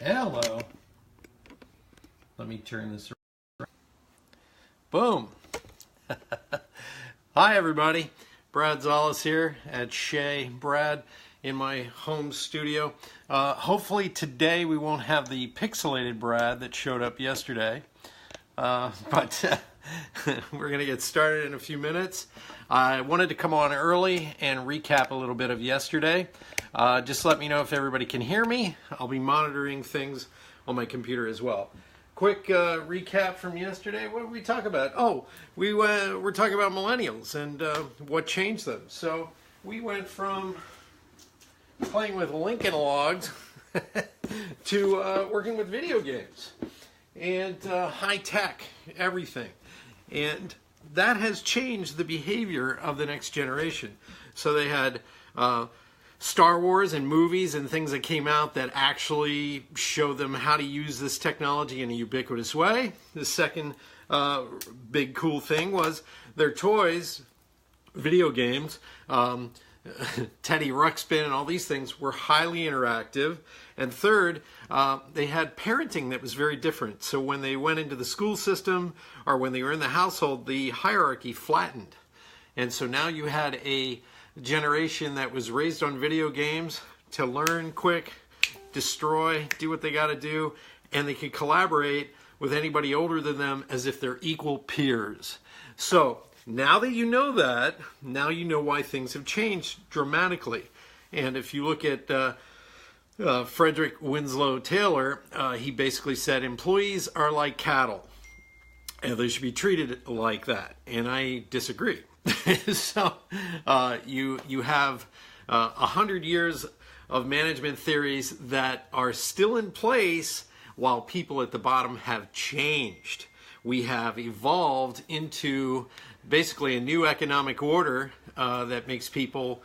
Hello. Let me turn this around. Boom. Hi, everybody. Brad Szollose here at Shea Brad in my home studio. Hopefully today we won't have the pixelated Brad that showed up yesterday. But we're going to get started in a few minutes. I wanted to come on early and recap a little bit of yesterday. Just let me know if everybody can hear me. I'll be monitoring things on my computer as well. Quick recap from yesterday. What did we talk about? Oh, we're talking about millennials and what changed them. So we went from playing with Lincoln Logs to working with video games and high tech, everything. And that has changed the behavior of the next generation. So they had Star Wars and movies and things that came out that actually show them how to use this technology in a ubiquitous way. The second big cool thing was their toys, video games, Teddy Ruxpin and all these things were highly interactive. And third, they had parenting that was very different. So when they went into the school system or when they were in the household, the hierarchy flattened. And so now you had a generation that was raised on video games to learn quick, destroy, do what they got to do, and they could collaborate with anybody older than them as if they're equal peers. So now that you know that, now you know why things have changed dramatically. And if you look at Frederick Winslow Taylor, he basically said employees are like cattle and they should be treated like that. And I disagree. So you have 100 years of management theories that are still in place while people at the bottom have changed. We have evolved into basically a new economic order that makes people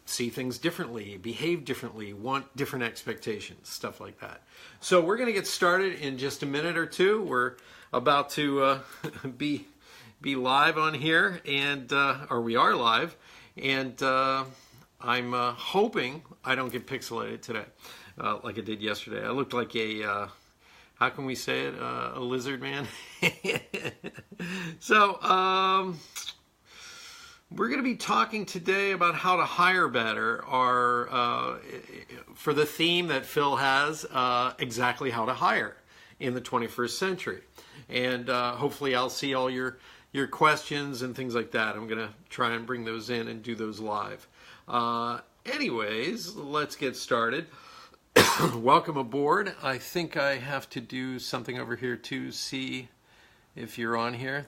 see things differently, behave differently, want different expectations, stuff like that. So we're going to get started in just a minute or two. We're about to be live on here, and or we are live, and I'm hoping I don't get pixelated today like I did yesterday. I looked like a how can we say it, a lizard man. So we're going to be talking today about how to hire better, or for the theme that Phil has, exactly how to hire in the 21st century. And hopefully I'll see all your questions and things like that. I'm going to try and bring those in and do those live. Anyways, let's get started. Welcome aboard. I think I have to do something over here to see if you're on here.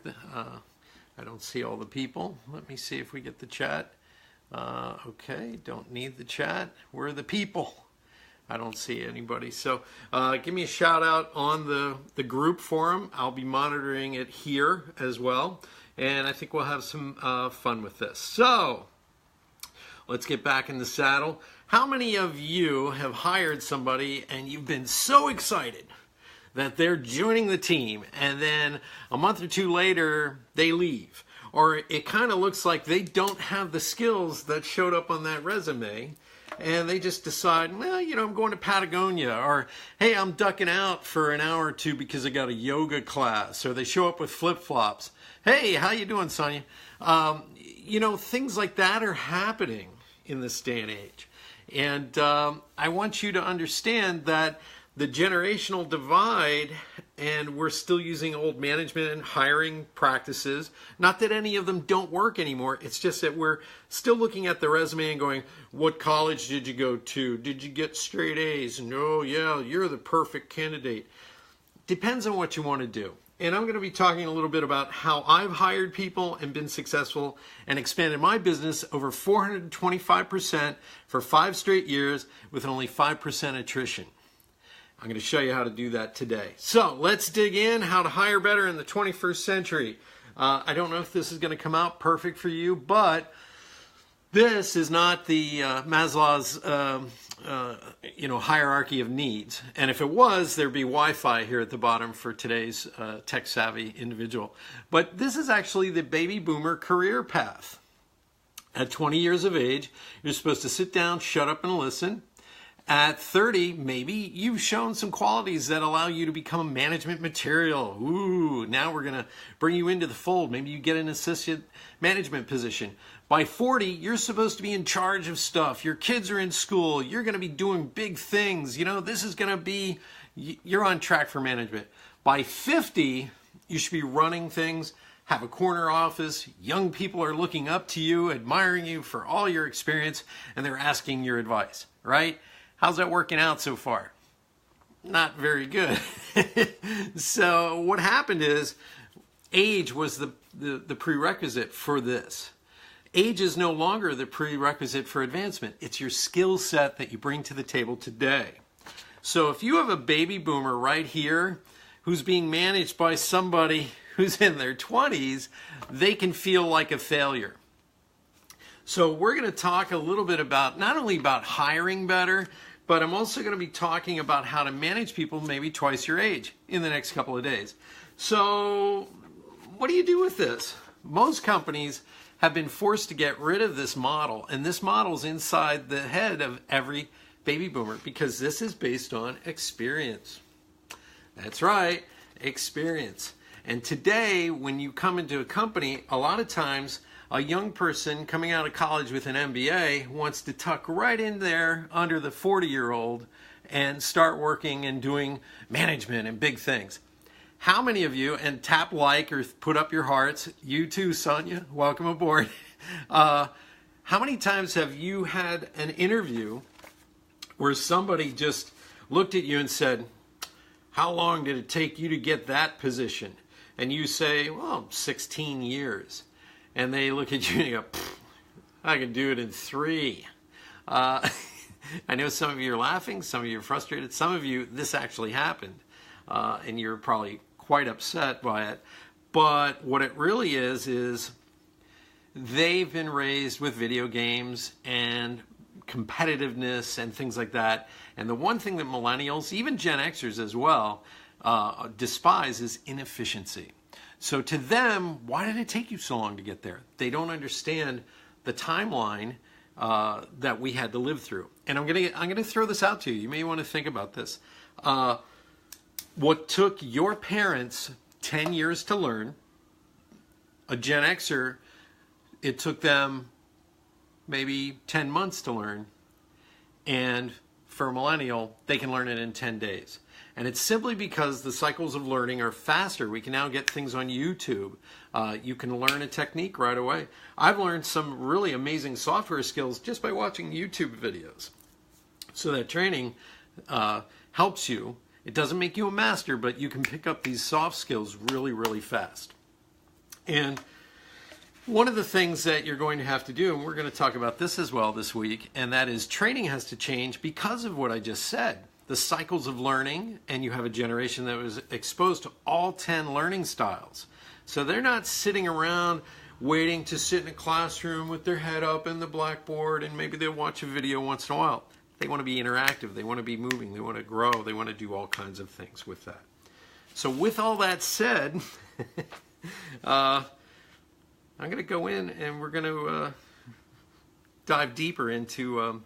I don't see all the people. Let me see if we get the chat. Okay, don't need the chat. We're the people. I don't see anybody. So give me a shout out on the group forum. I'll be monitoring it here as well. And I think we'll have some fun with this. So let's get back in the saddle. How many of you have hired somebody and you've been so excited that they're joining the team and then a month or two later they leave? Or it kind of looks like they don't have the skills that showed up on that resume, and they just decide, well, you know, I'm going to Patagonia, or hey, I'm ducking out for an hour or two because I got a yoga class, or they show up with flip-flops. Hey, how you doing, Sonia? You know, things like that are happening in this day and age. And I want you to understand that the generational divide, and we're still using old management and hiring practices. Not that any of them don't work anymore. It's just that we're still looking at the resume and going, what college did you go to? Did you get straight A's? And oh yeah, you're the perfect candidate. Depends on what you want to do. And I'm going to be talking a little bit about how I've hired people and been successful and expanded my business over 425% for 5 straight years with only 5% attrition. I'm going to show you how to do that today. So let's dig in, how to hire better in the 21st century. I don't know if this is going to come out perfect for you, but this is not the Maslow's hierarchy of needs. And if it was, there'd be Wi-Fi here at the bottom for today's tech-savvy individual. But this is actually the baby boomer career path. At 20 years of age, you're supposed to sit down, shut up, and listen. At 30, maybe you've shown some qualities that allow you to become a management material. Ooh, now we're going to bring you into the fold. Maybe you get an assistant management position. By 40, you're supposed to be in charge of stuff. Your kids are in school. You're going to be doing big things. You know, this is going to be, you're on track for management. By 50, you should be running things, have a corner office. Young people are looking up to you, admiring you for all your experience, and they're asking your advice, right? How's that working out so far? Not very good. So what happened is age was the prerequisite for this. Age is no longer the prerequisite for advancement. It's your skill set that you bring to the table today. So if you have a baby boomer right here who's being managed by somebody who's in their 20s, they can feel like a failure. So we're going to talk a little bit about, not only about hiring better, but I'm also going to be talking about how to manage people maybe twice your age in the next couple of days. So what do you do with this? Most companies have been forced to get rid of this model, and this model's inside the head of every baby boomer because this is based on experience. That's right, experience. And today, when you come into a company, a lot of times a young person coming out of college with an MBA wants to tuck right in there under the 40-year-old and start working and doing management and big things. How many of you, and tap like or put up your hearts, you too, Sonia, welcome aboard. How many times have you had an interview where somebody just looked at you and said, how long did it take you to get that position? And you say, well, 16 years. And they look at you and you go, I can do it in 3. I know some of you are laughing, some of you are frustrated, some of you, this actually happened. And you're probably quite upset by it. But what it really is they've been raised with video games and competitiveness and things like that. And the one thing that millennials, even Gen Xers as well, despise is inefficiency. So to them, why did it take you so long to get there? They don't understand the timeline that we had to live through. And I'm gonna throw this out to you. You may want to think about this. What took your parents 10 years to learn, a Gen Xer, it took them maybe 10 months to learn. And for a millennial, they can learn it in 10 days. And it's simply because the cycles of learning are faster. We can now get things on YouTube. You can learn a technique right away. I've learned some really amazing software skills just by watching YouTube videos. So that training helps you. It doesn't make you a master, but you can pick up these soft skills really, really fast. And one of the things that you're going to have to do, and we're going to talk about this as well this week, and that is training has to change because of what I just said. The cycles of learning, and you have a generation that was exposed to all 10 learning styles. So they're not sitting around waiting to sit in a classroom with their head up in the blackboard and maybe they'll watch a video once in a while. They want to be interactive, they want to be moving, they want to grow, they want to do all kinds of things with that. So with all that said, I'm going to go in and we're going to dive deeper into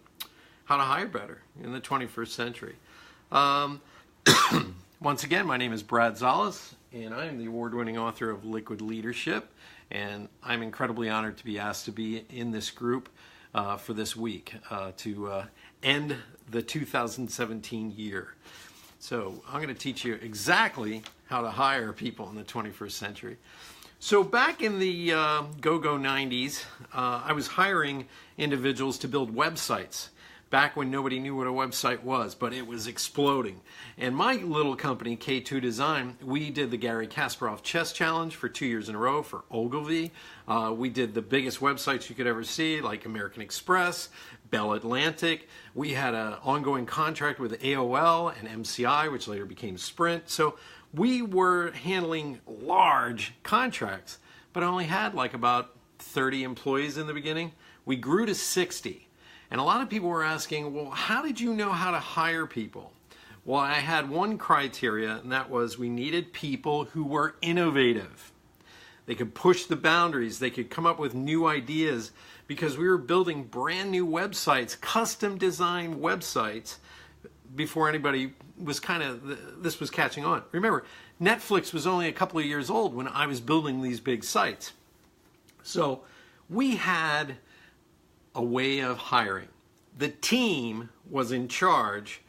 how to hire better in the 21st century. Once again, my name is Brad Szollose, and I am the award-winning author of Liquid Leadership, and I'm incredibly honored to be asked to be in this group for this week to end the 2017 year. So I'm going to teach you exactly how to hire people in the 21st century. So back in the go-go 90s, I was hiring individuals to build websites. Back when nobody knew what a website was, but it was exploding. And my little company, K2 Design, we did the Gary Kasparov Chess Challenge for 2 years in a row for Ogilvy. We did the biggest websites you could ever see, like American Express, Bell Atlantic. We had an ongoing contract with AOL and MCI, which later became Sprint. So we were handling large contracts, but I only had like about 30 employees in the beginning. We grew to 60. And a lot of people were asking, well, how did you know how to hire people? Well, I had one criteria, and that was we needed people who were innovative. They could push the boundaries. They could come up with new ideas because we were building brand new websites, custom designed websites before anybody was this was catching on. Remember, Netflix was only a couple of years old when I was building these big sites. So we had a way of hiring. The team was in charge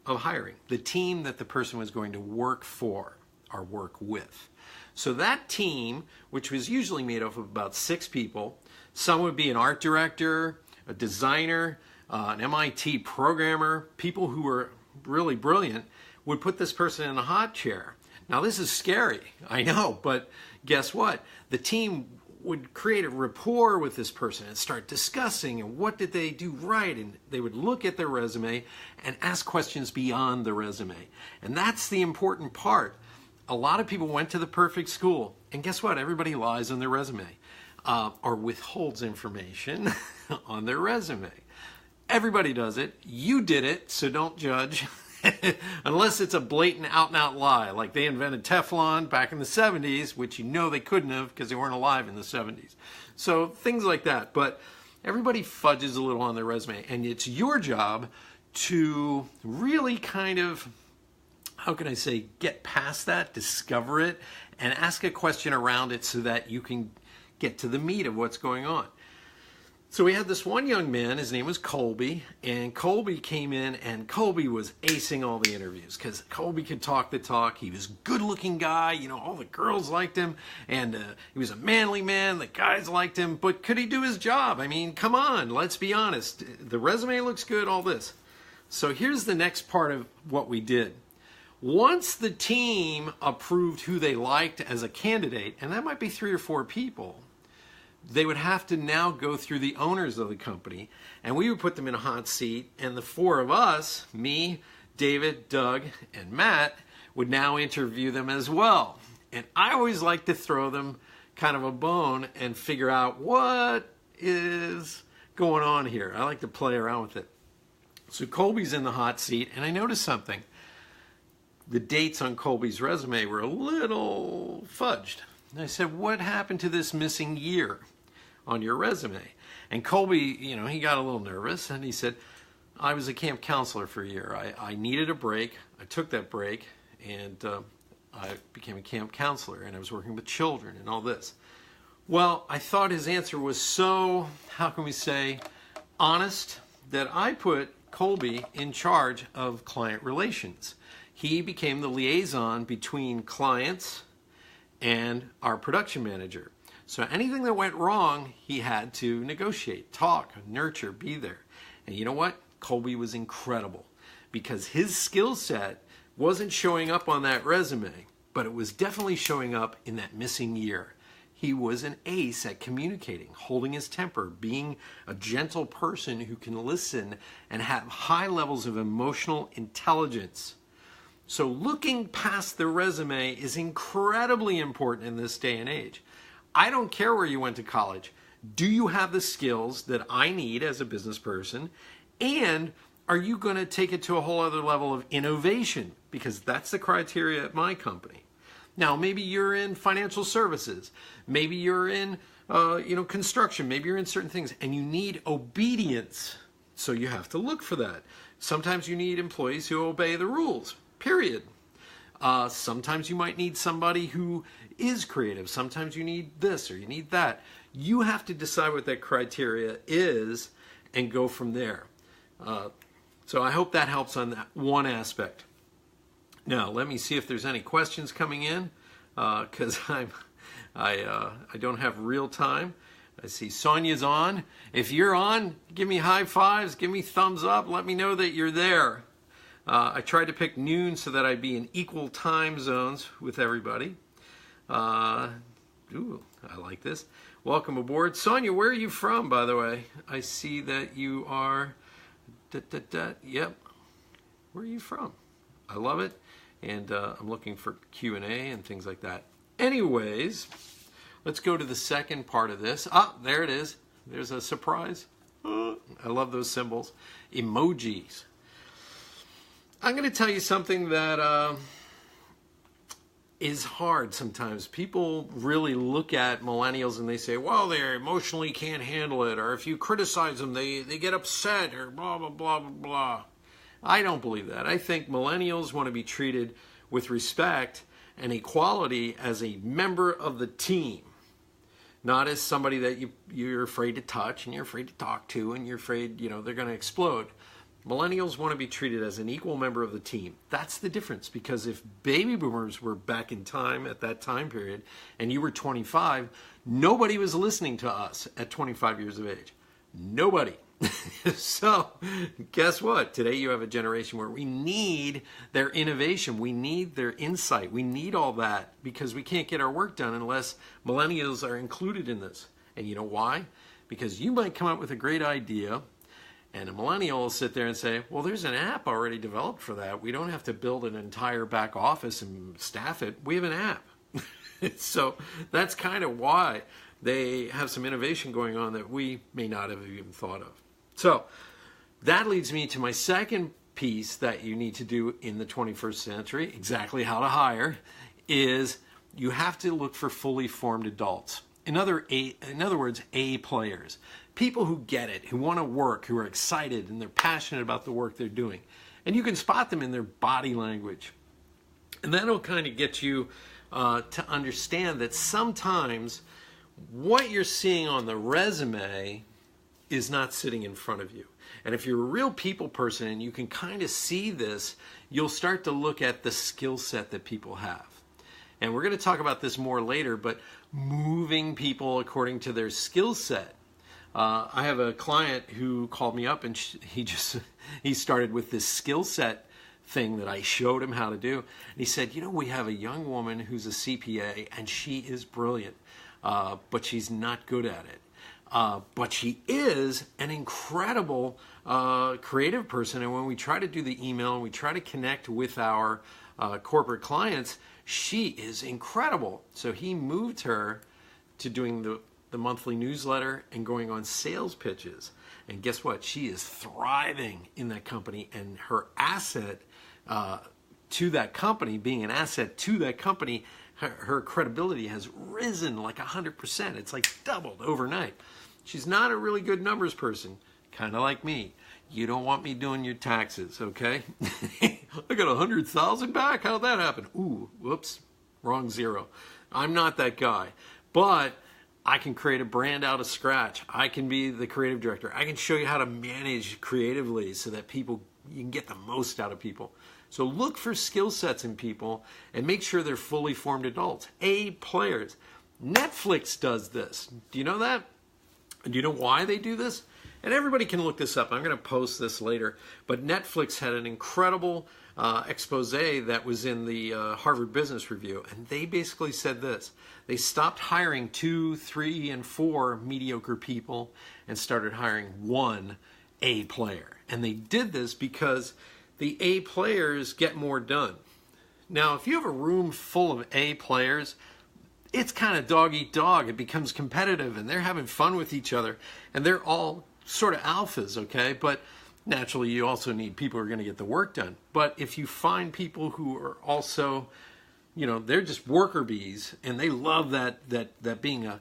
of hiring. The team that the person was going to work for or work with. So that team, which was usually made up of about 6 people, some would be an art director, a designer, an MIT programmer, people who were really brilliant, would put this person in a hot chair. Now this is scary, I know, but guess what? The team would create a rapport with this person and start discussing and what did they do right, and they would look at their resume and ask questions beyond the resume. And that's the important part. A lot of people went to the perfect school, and guess what? Everybody lies on their resume or withholds information on their resume. Everybody does it. You did it, so don't judge. Unless it's a blatant out-and-out lie, like they invented Teflon back in the 70s, which you know they couldn't have because they weren't alive in the 70s. So things like that. But everybody fudges a little on their resume, and it's your job to really kind of, how can I say, get past that, discover it, and ask a question around it so that you can get to the meat of what's going on. So we had this one young man, his name was Colby, and Colby came in, and Colby was acing all the interviews because Colby could talk the talk. He was a good-looking guy, you know, all the girls liked him, and he was a manly man, the guys liked him, but could he do his job? I mean, come on, let's be honest. The resume looks good, all this. So here's the next part of what we did. Once the team approved who they liked as a candidate, and that might be 3 or 4 people, they would have to now go through the owners of the company, and we would put them in a hot seat, and the 4 of us, me, David, Doug, and Matt, would now interview them as well. And I always like to throw them kind of a bone and figure out what is going on here. I like to play around with it. So Colby's in the hot seat, and I noticed something. The dates on Colby's resume were a little fudged. And I said, what happened to this missing year on your resume? And Colby, you know, he got a little nervous, and he said, I was a camp counselor for a year. I needed a break. I took that break, and I became a camp counselor, and I was working with children and all this. Well, I thought his answer was so, how can we say, honest, that I put Colby in charge of client relations. He became the liaison between clients and our production manager. So anything that went wrong, he had to negotiate, talk, nurture, be there. And you know what? Colby was incredible because his skill set wasn't showing up on that resume, but it was definitely showing up in that missing year. He was an ace at communicating, holding his temper, being a gentle person who can listen and have high levels of emotional intelligence. So looking past the resume is incredibly important in this day and age. I don't care where you went to college. Do you have the skills that I need as a business person? And are you going to take it to a whole other level of innovation? Because that's the criteria at my company. Now, maybe you're in financial services. Maybe you're in construction. Maybe you're in certain things and you need obedience. So you have to look for that. Sometimes you need employees who obey the rules. Period. Sometimes you might need somebody who is creative. Sometimes you need this or you need that. You have to decide what that criteria is and go from there. So I hope that helps on that one aspect. Now, let me see if there's any questions coming in because I don't have real time. I see Sonia's on. If you're on, give me high fives, give me thumbs up, let me know that you're there. I tried to pick noon so that I'd be in equal time zones with everybody. Ooh, I like this. Welcome aboard. Sonia, where are you from, by the way? I see that you are, yep. Where are you from? I love it. And I'm looking for Q&A and things like that. Anyways, let's go to the second part of this. Ah, there it is. There's a surprise. Oh, I love those symbols. Emojis. I'm going to tell you something that is hard sometimes. People really look at millennials and they say, well, they emotionally can't handle it, or if you criticize them, they get upset, or blah, blah, blah, blah, blah. I don't believe that. I think millennials want to be treated with respect and equality as a member of the team, not as somebody that you're afraid to touch and you're afraid to talk to and you're afraid, they're going to explode. Millennials want to be treated as an equal member of the team. That's the difference, because if baby boomers were back in time at that time period and you were 25, nobody was listening to us at 25 years of age. Nobody. So guess what? Today you have a generation where we need their innovation. We need their insight. We need all that, because we can't get our work done unless millennials are included in this. And you know why? Because you might come up with a great idea, and a millennial will sit there and say, well, there's an app already developed for that. We don't have to build an entire back office and staff it. We have an app. So that's kind of why they have some innovation going on that we may not have even thought of. So that leads me to my second piece that you need to do in the 21st century, exactly how to hire, is you have to look for fully formed adults. In other words, A players. People who get it, who want to work, who are excited, and they're passionate about the work they're doing. And you can spot them in their body language. And that'll kind of get you to understand that sometimes what you're seeing on the resume is not sitting in front of you. And if you're a real people person and you can kind of see this, you'll start to look at the skill set that people have. And we're going to talk about this more later, but moving people according to their skill set. I have a client who called me up and he started with this skill set thing that I showed him how to do. And he said, we have a young woman who's a CPA and she is brilliant, but she's not good at it. But she is an incredible creative person. And when we try to do the email and we try to connect with our corporate clients, she is incredible. So he moved her to doing the monthly newsletter and going on sales pitches. And guess what? She is thriving in that company, and her asset to that company, being an asset to that company, her credibility has risen like 100%. It's like doubled overnight. She's not a really good numbers person, kind of like me. You don't want me doing your taxes, okay? I got 100,000 back. How'd that happen? Ooh, whoops, wrong zero. I'm not that guy, but I can create a brand out of scratch. I can be the creative director. I can show you how to manage creatively so that you can get the most out of people. So look for skill sets in people and make sure they're fully formed adults. A players. Netflix does this. Do you know that? Do you know why they do this? And everybody can look this up. I'm going to post this later. But Netflix had an incredible expose that was in the Harvard Business Review. And they basically said this. They stopped hiring 2, 3, and 4 mediocre people and started hiring 1 A player. And they did this because the A players get more done. Now, if you have a room full of A players, it's kind of dog eat dog. It becomes competitive and they're having fun with each other. And they're all sort of alphas, okay? But naturally, you also need people who are going to get the work done. But if you find people who are also, they're just worker bees and they love that being an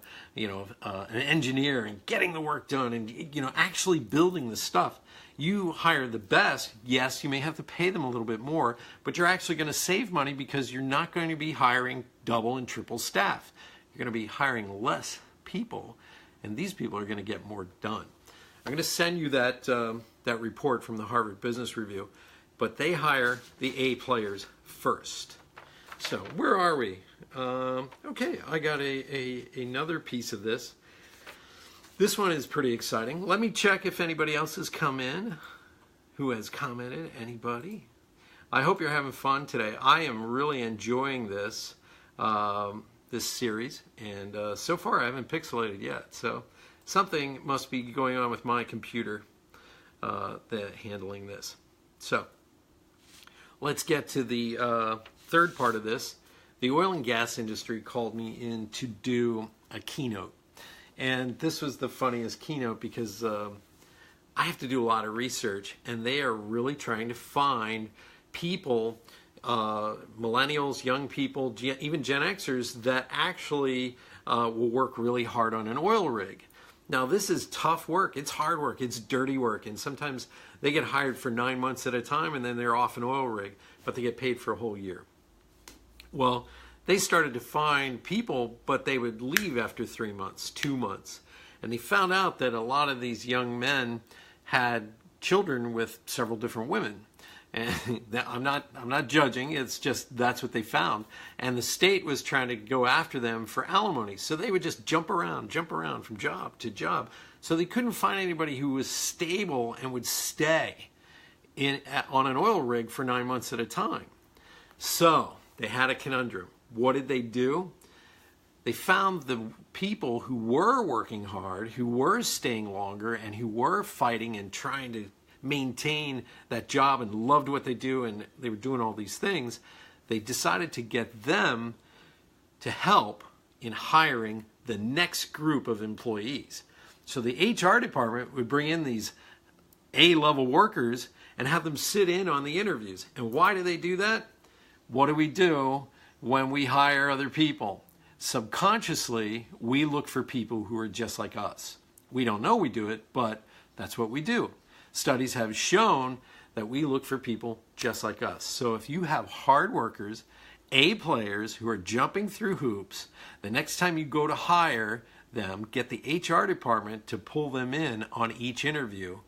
engineer and getting the work done and, actually building the stuff. You hire the best. Yes, you may have to pay them a little bit more, but you're actually going to save money because you're not going to be hiring double and triple staff. You're going to be hiring less people, and these people are going to get more done. I'm going to send you that report from the Harvard Business Review, but they hire the A players first. So where are we? Okay, I got another piece of this. This one is pretty exciting. Let me check if anybody else has come in. Who has commented? Anybody? I hope you're having fun today. I am really enjoying this series, and so far I haven't pixelated yet. So something must be going on with my computer handling this. So let's get to the third part of this. The oil and gas industry called me in to do a keynote. And this was the funniest keynote because I have to do a lot of research, and they are really trying to find people, millennials, young people, even Gen Xers, that actually will work really hard on an oil rig. Now, this is tough work. It's hard work. It's dirty work. And sometimes They get hired for 9 months at a time, and then they're off an oil rig, but they get paid for a whole year. Well, they started to find people, but they would leave after 3 months, 2 months. And they found out that a lot of these young men had children with several different women. And I'm not judging, it's just that's what they found. And the state was trying to go after them for alimony. So they would just jump around from job to job. So they couldn't find anybody who was stable and would stay on an oil rig for 9 months at a time. So they had a conundrum. What did they do? They found the people who were working hard, who were staying longer, and who were fighting and trying to maintain that job and loved what they do, and they were doing all these things. They decided to get them to help in hiring the next group of employees. So the HR department would bring in these A-level workers and have them sit in on the interviews. And why do they do that? What do we do when we hire other people? Subconsciously, we look for people who are just like us. We don't know we do it, but that's what we do. Studies have shown that we look for people just like us. So if you have hard workers, A players who are jumping through hoops, the next time you go to hire them, get the HR department to pull them in on each interview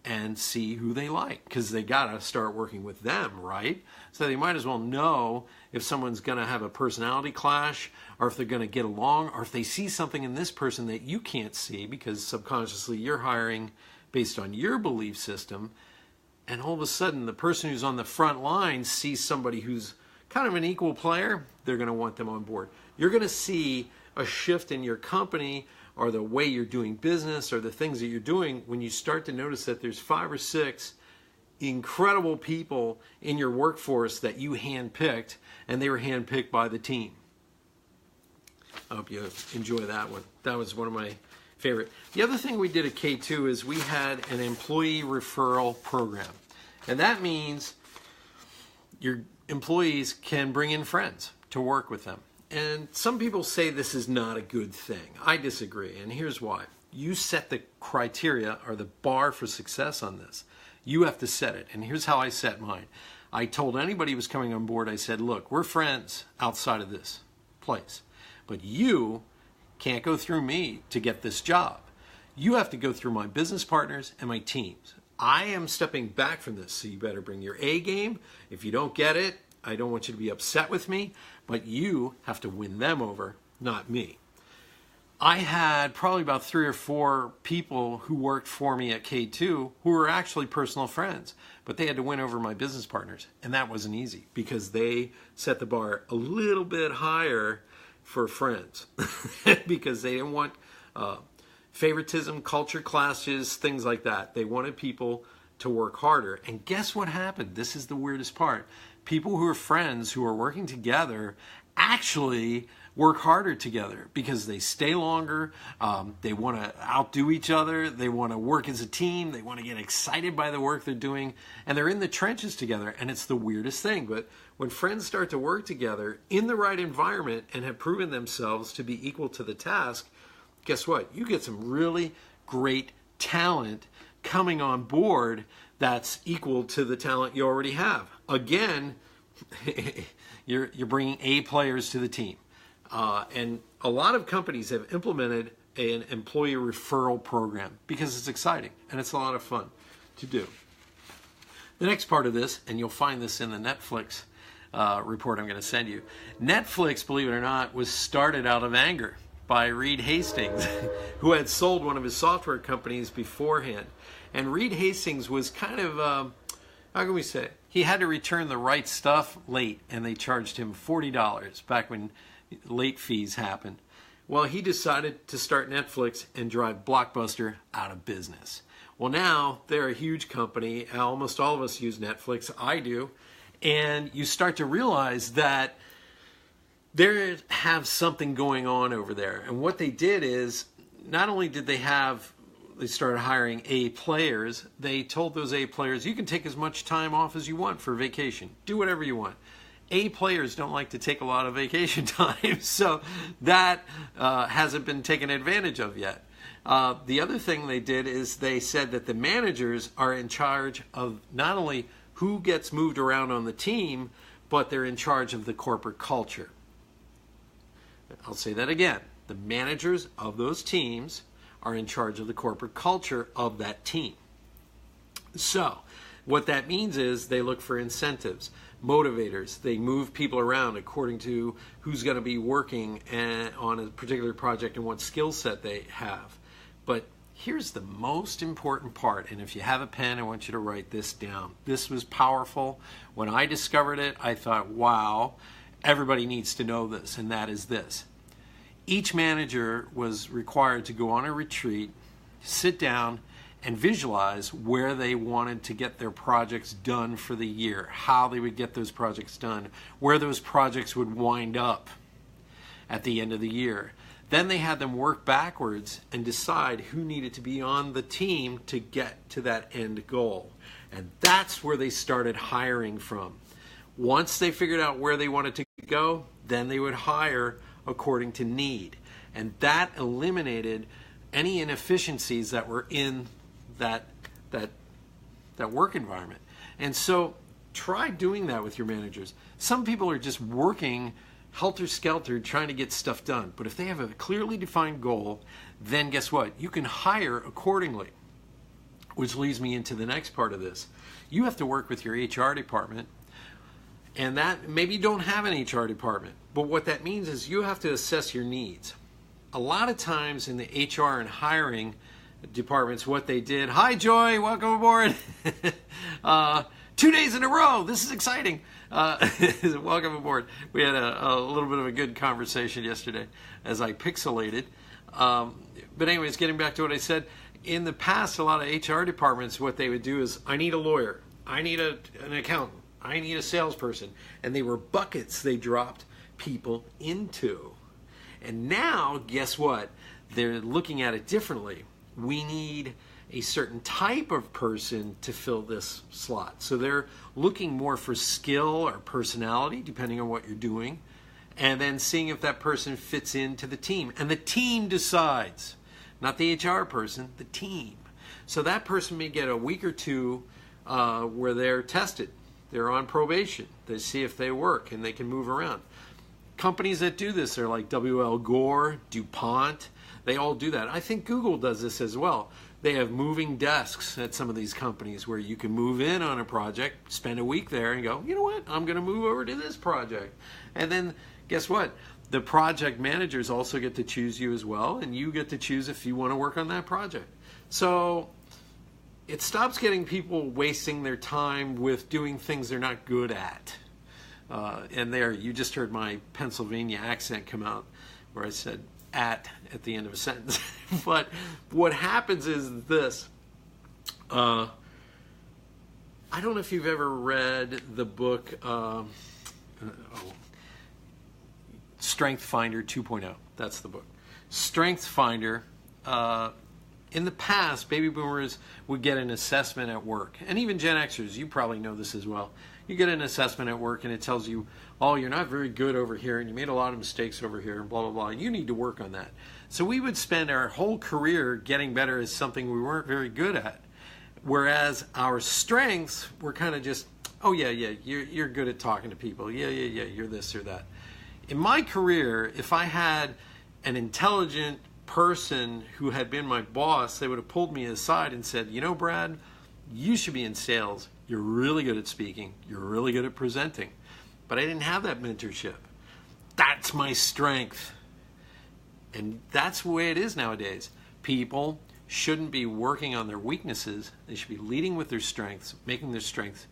and see who they like, because they got to start working with them, right? So they might as well know if someone's going to have a personality clash, or if they're going to get along, or if they see something in this person that you can't see because subconsciously you're hiring based on your belief system, and all of a sudden the person who's on the front line sees somebody who's kind of an equal player, they're going to want them on board. You're going to see a shift in your company or the way you're doing business or the things that you're doing when you start to notice that there's 5 or 6 incredible people in your workforce that you handpicked, and they were handpicked by the team. I hope you enjoy that one. That was one of my favorite. The other thing we did at K2 is we had an employee referral program. And that means your employees can bring in friends to work with them. And some people say this is not a good thing. I disagree, and here's why. You set the criteria or the bar for success on this. You have to set it, and here's how I set mine. I told anybody who was coming on board, I said, look, we're friends outside of this place, but you can't go through me to get this job. You have to go through my business partners and my teams. I am stepping back from this, so you better bring your A game. If you don't get it, I don't want you to be upset with me, but you have to win them over, not me. I had probably about 3 or 4 people who worked for me at K2 who were actually personal friends, but they had to win over my business partners, and that wasn't easy because they set the bar a little bit higher for friends because they didn't want favoritism, culture clashes, things like that. They wanted people to work harder. And guess what happened? This is the weirdest part. People who are friends, who are working together, actually work harder together because they stay longer, they want to outdo each other, they want to work as a team, they want to get excited by the work they're doing, and they're in the trenches together, and it's the weirdest thing. But when friends start to work together in the right environment and have proven themselves to be equal to the task, guess what? You get some really great talent coming on board that's equal to the talent you already have. Again, you're bringing A players to the team. And a lot of companies have implemented an employee referral program because it's exciting and it's a lot of fun to do. The next part of this, and you'll find this in the Netflix report I'm going to send you. Netflix, believe it or not, was started out of anger by Reed Hastings, who had sold one of his software companies beforehand. And Reed Hastings was kind of, how can we say it? He had to return the right stuff late, and they charged him $40 back when late fees happened. Well, he decided to start Netflix and drive Blockbuster out of business. Well, now they're a huge company. Almost all of us use Netflix. I do. And you start to realize that they have something going on over there. And what they did is, not only did they started hiring A players, they told those A players, you can take as much time off as you want for vacation. Do whatever you want. A players don't like to take a lot of vacation time, so that hasn't been taken advantage of yet. The other thing they did is they said that the managers are in charge of not only who gets moved around on the team, but they're in charge of the corporate culture. I'll say that again. The managers of those teams are in charge of the corporate culture of that team. So what that means is they look for incentives, motivators. They move people around according to who's going to be working on a particular project and what skill set they have. But here's the most important part, and if you have a pen, I want you to write this down. This was powerful. When I discovered it, I thought, wow, everybody needs to know this, and that is this. Each manager was required to go on a retreat, sit down, and visualize where they wanted to get their projects done for the year, how they would get those projects done, where those projects would wind up at the end of the year. Then they had them work backwards and decide who needed to be on the team to get to that end goal. And that's where they started hiring from. Once they figured out where they wanted to go, then they would hire according to need. And that eliminated any inefficiencies that were in that work environment. And so try doing that with your managers. Some people are just working helter-skelter trying to get stuff done. But if they have a clearly defined goal, then guess what? You can hire accordingly. Which leads me into the next part of this. You have to work with your HR department, and that maybe you don't have an HR department, but what that means is you have to assess your needs. A lot of times in the HR and hiring departments, what they did, hi Joy, welcome aboard. 2 days in a row, this is exciting. Welcome aboard. We had a little bit of a good conversation yesterday as I pixelated. But anyways, getting back to what I said, in the past, a lot of HR departments, what they would do is, I need a lawyer, I need an accountant, I need a salesperson. And they were buckets they dropped people into. And now, guess what? They're looking at it differently. We need a certain type of person to fill this slot. So they're looking more for skill or personality, depending on what you're doing, and then seeing if that person fits into the team. And the team decides, not the HR person, the team. So that person may get a week or two where they're tested. They're on probation. They see if they work and they can move around. Companies that do this are like W.L. Gore, DuPont. They all do that. I think Google does this as well. They have moving desks at some of these companies where you can move in on a project, spend a week there and go, you know what, I'm going to move over to this project. And then guess what? The project managers also get to choose you as well, and you get to choose if you want to work on that project. So it stops getting people wasting their time with doing things they're not good at. And there, you just heard my Pennsylvania accent come out where I said at the end of a sentence. But what happens is this. I don't know if you've ever read the book StrengthsFinder 2.0. That's the book. StrengthsFinder. In the past, baby boomers would get an assessment at work. And even Gen Xers, you probably know this as well. You get an assessment at work and it tells you, oh, you're not very good over here and you made a lot of mistakes over here and blah, blah, blah. You need to work on that. So we would spend our whole career getting better at something we weren't very good at. Whereas our strengths were kind of just, oh, yeah, you're good at talking to people. Yeah, you're this or that. In my career, if I had an intelligent person who had been my boss, they would have pulled me aside and said, you know, Brad, you should be in sales. You're really good at speaking. You're really good at presenting. But I didn't have that mentorship. That's my strength. And that's the way it is nowadays. People shouldn't be working on their weaknesses. They should be leading with their strengths, making their strengths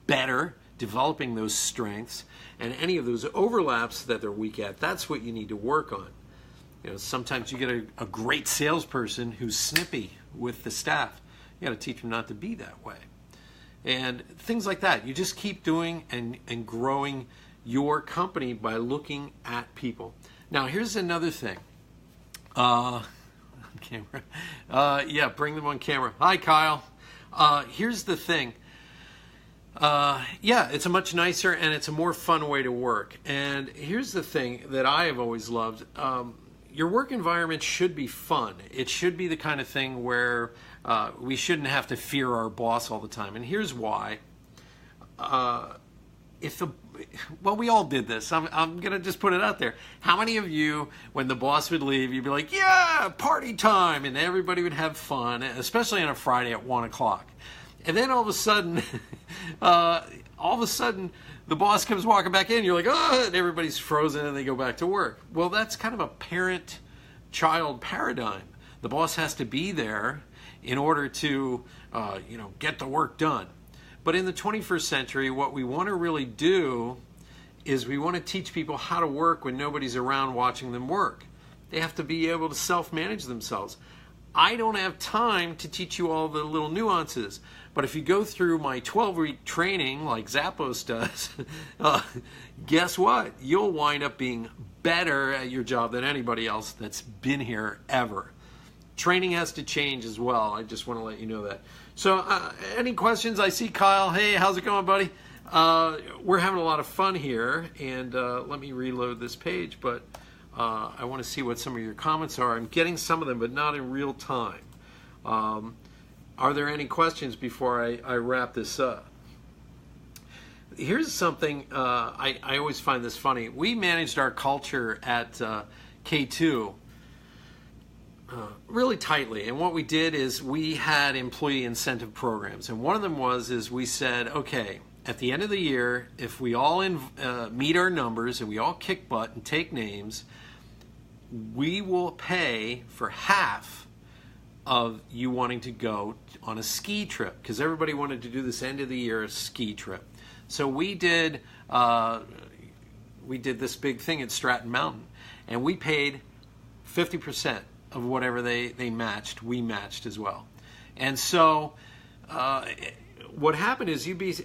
better, developing those strengths, and any of those overlaps that they're weak at, that's what you need to work on. You know, sometimes you get a great salesperson who's snippy with the staff. You got to teach them not to be that way. And things like that. You just keep doing and growing your company by looking at people. Now, here's another thing. On camera. Yeah, bring them on camera. Hi, Kyle. Here's the thing. Yeah, it's a much nicer and it's a more fun way to work. And here's the thing that I have always loved. your work environment should be fun. It should be the kind of thing where we shouldn't have to fear our boss all the time. And here's why. Well, we all did this. I'm going to just put it out there. How many of you, when the boss would leave, you'd be like, yeah, party time, and everybody would have fun, especially on a Friday at 1 o'clock. And then all of a sudden, the boss comes walking back in, you're like, oh, and everybody's frozen and they go back to work. Well, that's kind of a parent-child paradigm. The boss has to be there in order to, get the work done. But in the 21st century, what we want to really do is we want to teach people how to work when nobody's around watching them work. They have to be able to self-manage themselves. I don't have time to teach you all the little nuances, but if you go through my 12-week training like Zappos does, guess what? You'll wind up being better at your job than anybody else that's been here ever. Training has to change as well. I just want to let you know that. So any questions? I see Kyle. Hey, how's it going, buddy? We're having a lot of fun here, and let me reload this page, but I want to see what some of your comments are. I'm getting some of them, but not in real time. Are there any questions before I wrap this up? Here's something, I always find this funny. We managed our culture at K2 really tightly, and what we did is we had employee incentive programs, and one of them is we said, okay, at the end of the year, if we all meet our numbers and we all kick butt and take names, we will pay for half of you wanting to go on a ski trip, because everybody wanted to do this end of the year ski trip. So we did this big thing at Stratton Mountain, and we paid 50% of whatever they matched, we matched as well. And so what happened is you'd be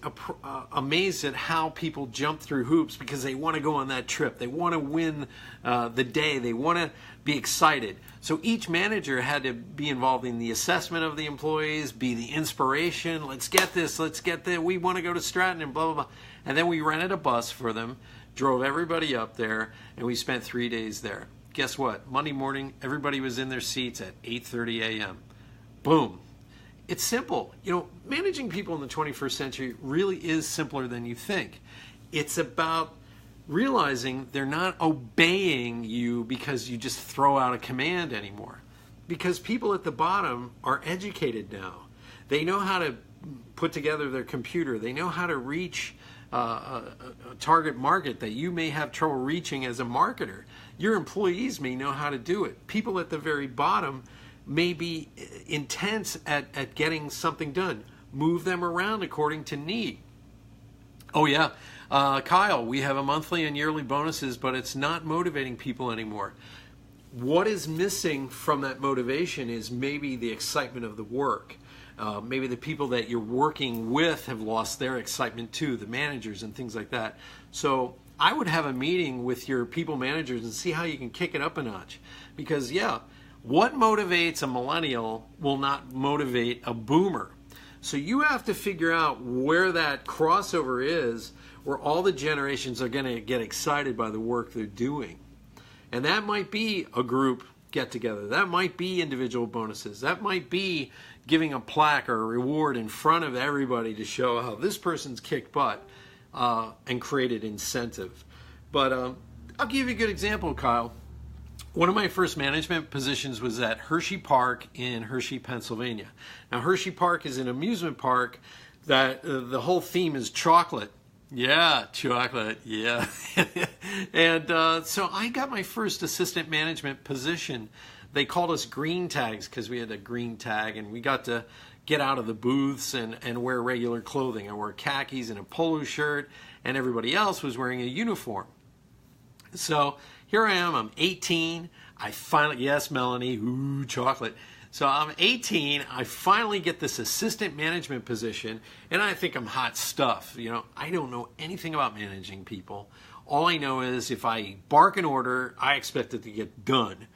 amazed at how people jump through hoops because they want to go on that trip. They want to win the day. They want to be excited. So each manager had to be involved in the assessment of the employees, be the inspiration. Let's get this, let's get that. We want to go to Stratton and blah, blah, blah. And then we rented a bus for them, drove everybody up there, and we spent 3 days there. Guess what? Monday morning, everybody was in their seats at 8:30 a.m. Boom. It's simple. Managing people in the 21st century really is simpler than you think. It's about realizing they're not obeying you because you just throw out a command anymore. Because people at the bottom are educated now. They know how to put together their computer. They know how to reach a target market that you may have trouble reaching as a marketer. Your employees may know how to do it. People at the very bottom may be intense at getting something done. Move them around according to need. Oh yeah, Kyle, we have a monthly and yearly bonuses, but it's not motivating people anymore. What is missing from that motivation is maybe the excitement of the work. Maybe the people that you're working with have lost their excitement too, the managers and things like that. So I would have a meeting with your people managers and see how you can kick it up a notch. Because yeah, what motivates a millennial will not motivate a boomer. So you have to figure out where that crossover is, where all the generations are going to get excited by the work they're doing. And that might be a group get together. That might be individual bonuses. That might be giving a plaque or a reward in front of everybody to show how this person's kicked butt and created incentive. But I'll give you a good example, Kyle. One of my first management positions was at Hershey Park in Hershey, Pennsylvania. Now, Hershey Park is an amusement park that the whole theme is chocolate. Yeah, chocolate, yeah. And so I got my first assistant management position. They called us green tags because we had a green tag, and we got to get out of the booths and wear regular clothing. I wore khakis and a polo shirt, and everybody else was wearing a uniform. So here I am, I'm 18. I finally, yes, Melanie, ooh, chocolate. So I'm 18, I finally get this assistant management position, and I think I'm hot stuff. I don't know anything about managing people. All I know is if I bark an order, I expect it to get done.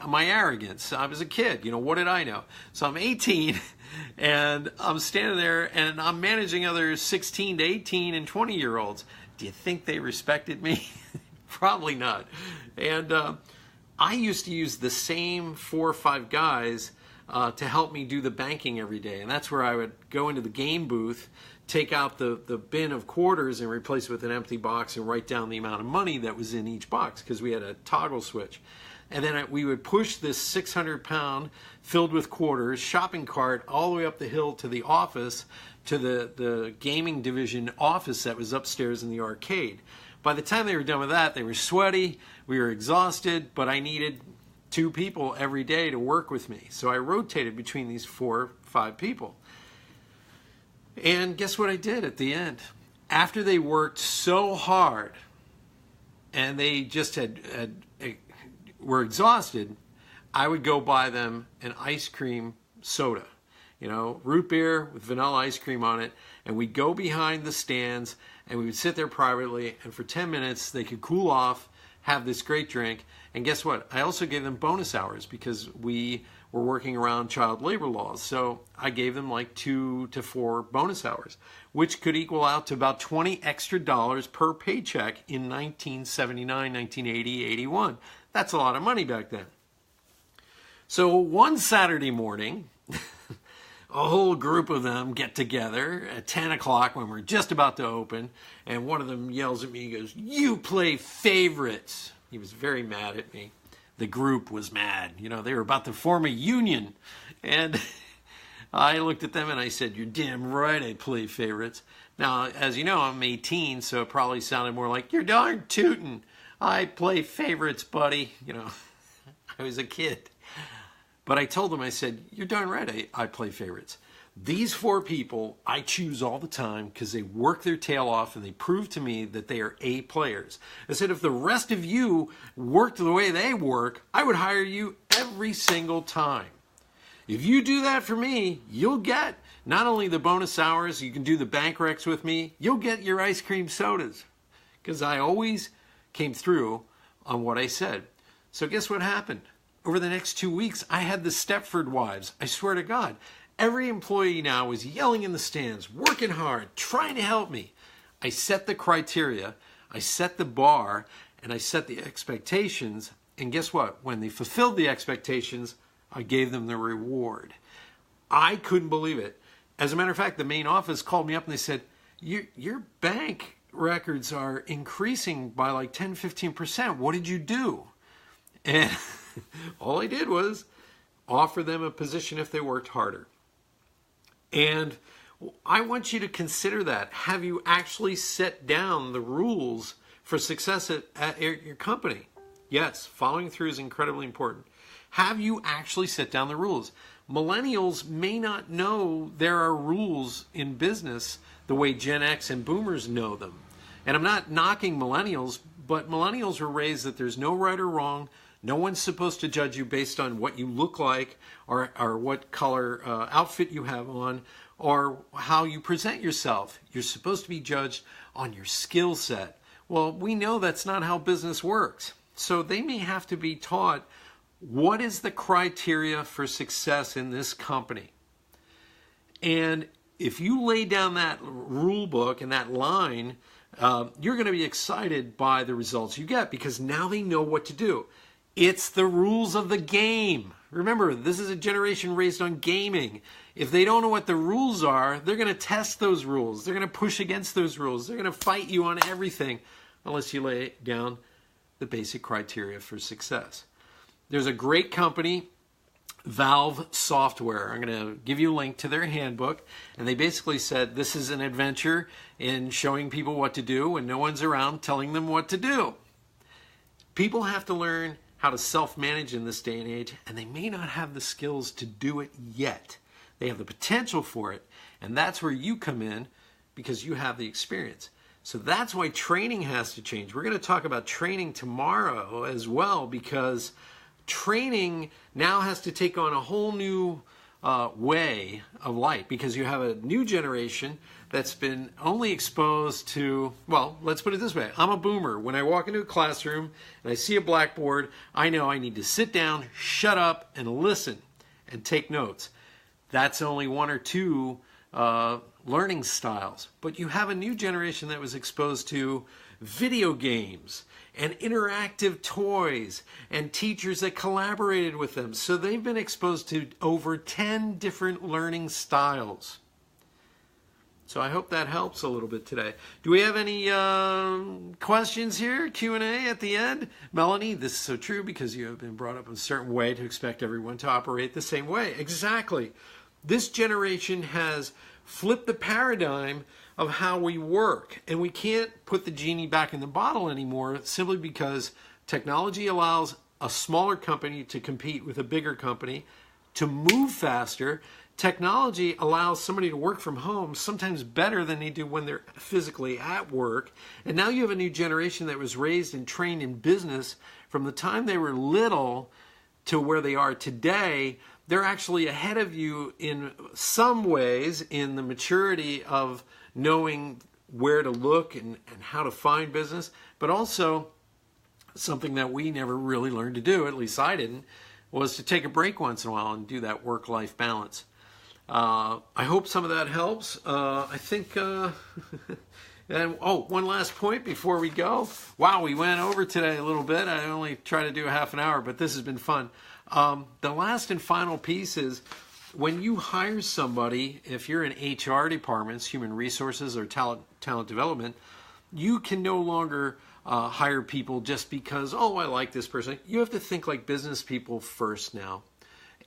My arrogance. I was a kid. What did I know? So I'm 18, and I'm standing there, and I'm managing other 16 to 18 and 20-year-olds. Do you think they respected me? Probably not. And I used to use the same 4 or 5 guys to help me do the banking every day. And that's where I would go into the game booth, take out the bin of quarters and replace it with an empty box and write down the amount of money that was in each box because we had a toggle switch. And then we would push this 600-pound filled with quarters shopping cart all the way up the hill to the office, to the gaming division office that was upstairs in the arcade. By the time they were done with that, they were sweaty, we were exhausted, but I needed 2 people every day to work with me. So I rotated between these 4 or 5 people. And guess what I did at the end? After they worked so hard and they just were exhausted, I would go buy them an ice cream soda. You know, root beer with vanilla ice cream on it, and we'd go behind the stands and we would sit there privately, and for 10 minutes they could cool off, have this great drink. And guess what? I also gave them bonus hours because we were working around child labor laws. So I gave them like 2 to 4 bonus hours, which could equal out to about $20 extra per paycheck in 1979, 1980, 81. That's a lot of money back then. So one Saturday morning, a whole group of them get together at 10 o'clock when we're just about to open, and one of them yells at me and goes, "You play favorites." He was very mad at me. The group was mad. You know, they were about to form a union. And I looked at them and I said, "You're damn right I play favorites." Now, as you know, I'm 18, so it probably sounded more like, "You're darn tootin'. I play favorites, buddy." You know, I was a kid. But I told them, I said, "You're darn right I play favorites. These 4 people I choose all the time because they work their tail off and they prove to me that they are A players." I said, "If the rest of you worked the way they work, I would hire you every single time. If you do that for me, you'll get not only the bonus hours, you can do the bank recs with me, you'll get your ice cream sodas." Because I always came through on what I said. So guess what happened? Over the next 2 weeks, I had the Stepford wives. I swear to God, every employee now was yelling in the stands, working hard, trying to help me. I set the criteria, I set the bar, and I set the expectations. And guess what? When they fulfilled the expectations, I gave them the reward. I couldn't believe it. As a matter of fact, the main office called me up and they said, your bank records are increasing by like 10-15%. What did you do? And all I did was offer them a position if they worked harder. And I want you to consider that. Have you actually set down the rules for success at your company? Yes, following through is incredibly important. Have you actually set down the rules? Millennials may not know there are rules in business the way Gen X and Boomers know them. And I'm not knocking millennials, but millennials were raised that there's no right or wrong. No one's supposed to judge you based on what you look like or what color outfit you have on or how you present yourself. You're supposed to be judged on your skill set. Well, we know that's not how business works. So they may have to be taught what is the criteria for success in this company. And if you lay down that rule book and that line, you're going to be excited by the results you get because now they know what to do. It's the rules of the game. Remember, this is a generation raised on gaming. If they don't know what the rules are, they're going to test those rules. They're going to push against those rules. They're going to fight you on everything unless you lay down the basic criteria for success. There's a great company, Valve Software. I'm going to give you a link to their handbook. And they basically said this is an adventure in showing people what to do when no one's around telling them what to do. People have to learn how to self-manage in this day and age, and they may not have the skills to do it yet. They have the potential for it, and that's where you come in because you have the experience. So that's why training has to change. We're going to talk about training tomorrow as well because training now has to take on a whole new way of life because you have a new generation that's been only exposed to, well, let's put it this way. I'm a boomer. When I walk into a classroom and I see a blackboard, I know I need to sit down, shut up, and listen and take notes. That's only 1 or 2 learning styles. But you have a new generation that was exposed to video games and interactive toys and teachers that collaborated with them. So they've been exposed to over 10 different learning styles. So I hope that helps a little bit today. Do we have any questions here? Q&A at the end? Melanie, this is so true because you have been brought up in a certain way to expect everyone to operate the same way. Exactly. This generation has flipped the paradigm of how we work. And we can't put the genie back in the bottle anymore simply because technology allows a smaller company to compete with a bigger company, to move faster. Technology allows somebody to work from home sometimes better than they do when they're physically at work. And now you have a new generation that was raised and trained in business from the time they were little to where they are today. They're actually ahead of you in some ways in the maturity of knowing where to look and how to find business, but also something that we never really learned to do, at least I didn't, was to take a break once in a while and do that work-life balance. I hope some of that helps. I think, and one last point before we go. Wow, we went over today a little bit. I only try to do a half an hour, but this has been fun. The last and final piece is when you hire somebody, if you're in HR departments, human resources or talent development, you can no longer hire people just because, oh, I like this person. You have to think like business people first now.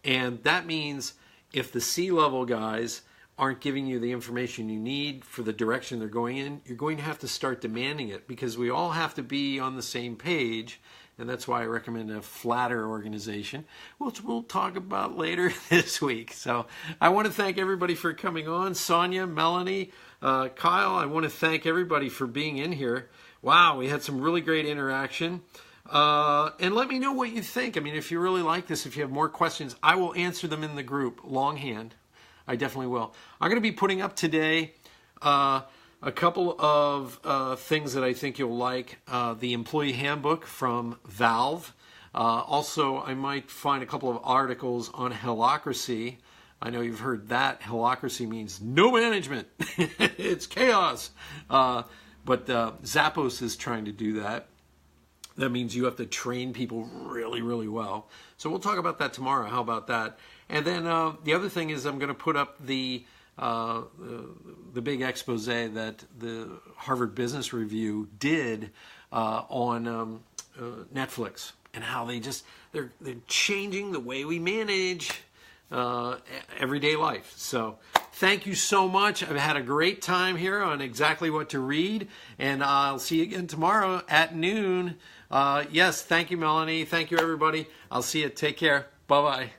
And that means if the C-level guys aren't giving you the information you need for the direction they're going in, you're going to have to start demanding it because we all have to be on the same page. And that's why I recommend a flatter organization, which we'll talk about later this week. So I want to thank everybody for coming on. Sonia, Melanie, Kyle, I want to thank everybody for being in here. Wow, we had some really great interaction. And let me know what you think. I mean, if you really like this, if you have more questions, I will answer them in the group, longhand. I definitely will. I'm going to be putting up today a couple of things that I think you'll like. The employee handbook from Valve. Also, I might find a couple of articles on Hillocracy. I know you've heard that. Hillocracy means no management. It's chaos. But Zappos is trying to do that. That means you have to train people really, really well. So we'll talk about that tomorrow. How about that? And then the other thing is I'm going to put up the big expose that the Harvard Business Review did on Netflix and how they're changing the way we manage everyday life. So thank you so much. I've had a great time here on exactly what to read, and I'll see you again tomorrow at noon. Yes, thank you, Melanie. Thank you, everybody. I'll see you. Take care. Bye-bye.